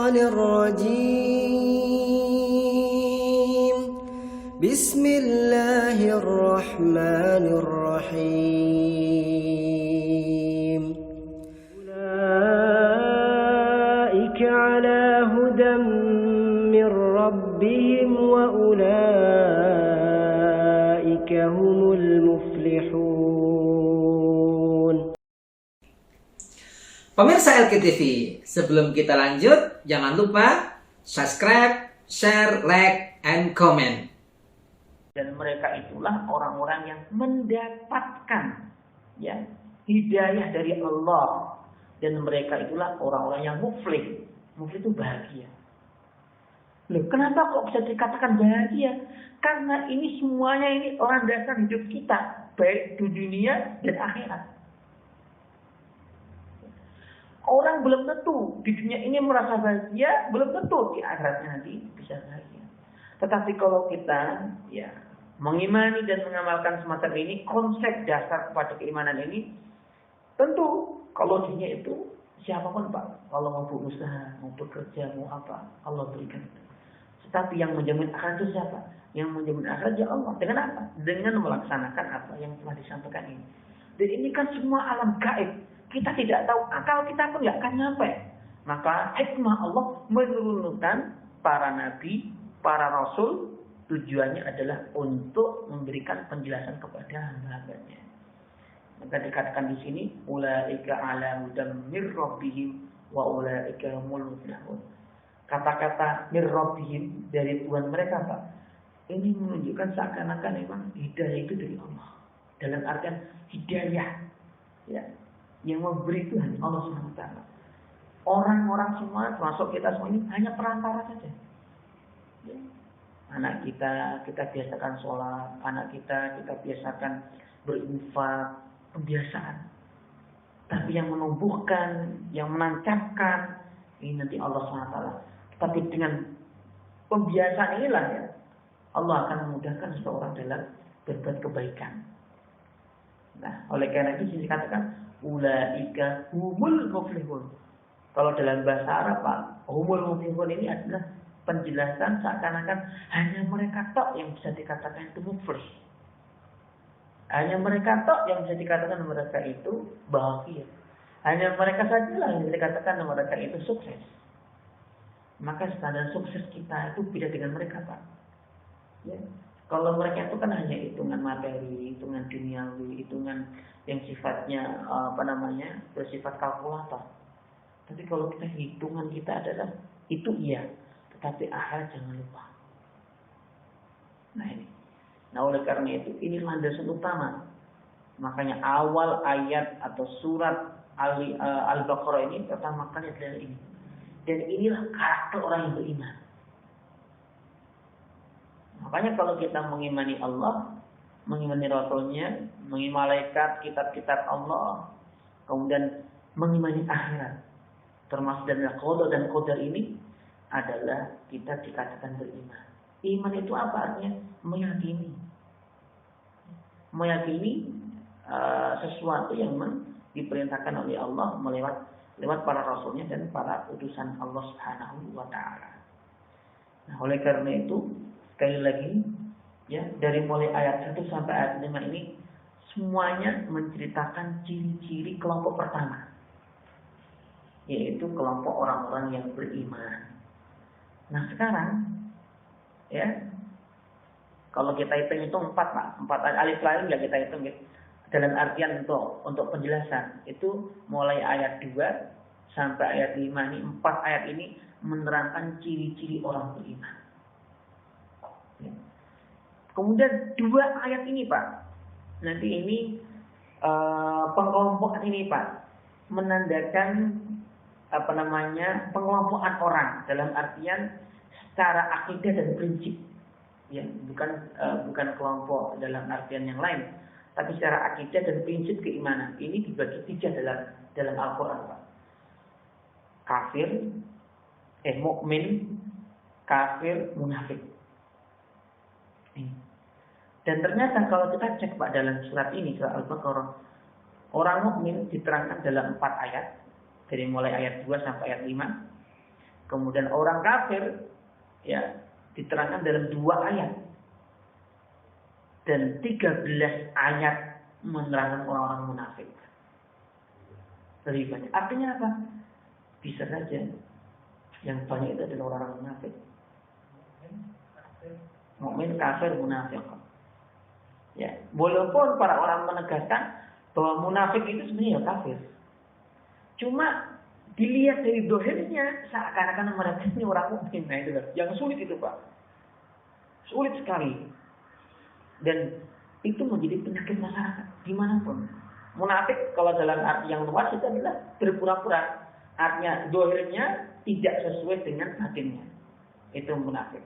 الشيطان الرجيم بسم الله الرحمن الرحيم أولئك على هدى من ربهم وأولئك هم المفلحون. Pemirsa LKTV, sebelum kita lanjut, jangan lupa subscribe, share, like, and comment. Dan mereka itulah orang-orang yang mendapatkan hidayah dari Allah. Dan mereka itulah orang-orang yang muflih. Muflih itu bahagia. Loh, kenapa kok bisa dikatakan bahagia? Karena ini semuanya ini landasan hidup kita, baik di dunia dan akhirat. Orang belum tentu di dunia ini merasa bahagia, belum tentu di akhiratnya nanti bisa bahagia. Tetapi kalau kita mengimani dan mengamalkan semacam ini, konsep dasar kepada keimanan ini, tentu kalau dunia itu siapapun Pak, kalau mau berusaha, mau bekerja, mau apa, Allah berikan. Tetapi yang menjamin akhirat itu siapa? Yang menjamin akhirat ya Allah. Dengan apa? Dengan melaksanakan apa yang telah disampaikan ini. Dan ini kan semua alam gaib. Kita tidak tahu, akal kita pun nggak akan nyampe. Maka hikmah Allah menurunkan para nabi, para rasul, tujuannya adalah untuk memberikan penjelasan kepada hamba-hambanya. Maka dikatakan di sini, ulaika ala hudam mir rabbihim wa ulaika humul muflihun. Kata-kata mir rabbihim dari Tuhan mereka, Pak, ini menunjukkan seakan-akan memang hidayah itu dari Allah. Dalam artian hidayah, yang memberi itu hanya Allah SWT. Orang-orang semua, termasuk kita semua ini hanya perantara saja. Anak kita biasakan sholat, anak kita biasakan berinfak, pembiasaan. Tapi yang menumbuhkan, yang menancapkan, ini nanti Allah SWT. Tapi dengan pembiasaan inilah Allah akan memudahkan seseorang dalam berbuat kebaikan. Nah, oleh karena itu dikatakan ulaika humul muflihun. Kalau dalam bahasa Arab, Pak, humul muflihun ini adalah penjelasan seakan-akan hanya mereka tok yang bisa dikatakan itu muflih. Hanya mereka tok yang bisa dikatakan mereka itu bahagia. Hanya mereka sajalah yang bisa dikatakan mereka itu sukses. Maka standar sukses kita itu beda dengan mereka, Pak. Kalau mereka itu kan hanya hitungan materi, hitungan duniawi, hitungan yang sifatnya bersifat kalkulator. Tapi kalau kita hitungan kita adalah itu iya, tetapi akhirat jangan lupa. Nah oleh karena itu ini landasan utama. Makanya awal ayat atau surat Al-Baqarah ini pertama kali adalah ini. Dan inilah karakter orang yang beriman. Makanya kalau kita mengimani Allah, mengimani Rasulnya, mengimani malaikat, kitab-kitab Allah, kemudian mengimani akhirat, termasuk dari qada dan qadar ini adalah kita dikatakan beriman. Iman itu apa artinya? Meyakini sesuatu yang diperintahkan oleh Allah lewat para rasulnya dan para utusan Allah Subhanahu wa taala. Nah, oleh karena itu sekali lagi dari mulai ayat 1 sampai ayat 5 ini semuanya menceritakan ciri-ciri kelompok pertama, yaitu kelompok orang-orang yang beriman. Nah sekarang kalau kita hitung 4 Pak, 4 alif lam ya kita hitung dalam artian untuk penjelasan itu mulai ayat 2 sampai ayat 5 ini 4 ayat ini menerangkan ciri-ciri orang beriman. Kemudian 2 ayat ini Pak, nanti ini pengelompokan ini Pak menandakan pengelompokan orang dalam artian secara akidah dan prinsip, bukan kelompok dalam artian yang lain, tapi secara akidah dan prinsip keimanan ini dibagi 3 dalam Al-Quran Pak. Kafir, mukmin, kafir, munafik. Dan ternyata kalau kita cek Pak dalam surat ini, surat Al-Baqarah, orang mukmin diterangkan dalam 4 ayat, dari mulai ayat 2 sampai ayat 5. Kemudian orang kafir ya diterangkan dalam 2 ayat. Dan 13 ayat menerangkan orang-orang munafik. Lebih banyak. Artinya apa? Bisa saja yang banyak itu adalah orang-orang munafik. Mukmin, kafir, munafik. Ya, walaupun para orang menegaskan bahwa munafik itu sebenarnya kafir. Cuma dilihat dari dohirnya seakan-akan mereka ini orang mukmin. Nah itu yang sulit itu Pak. Sulit sekali. Dan itu menjadi penyakit masyarakat dimanapun. Munafik kalau dalam arti yang luas itu adalah berpura-pura. Artinya dohirnya tidak sesuai dengan batinnya. Itu munafik.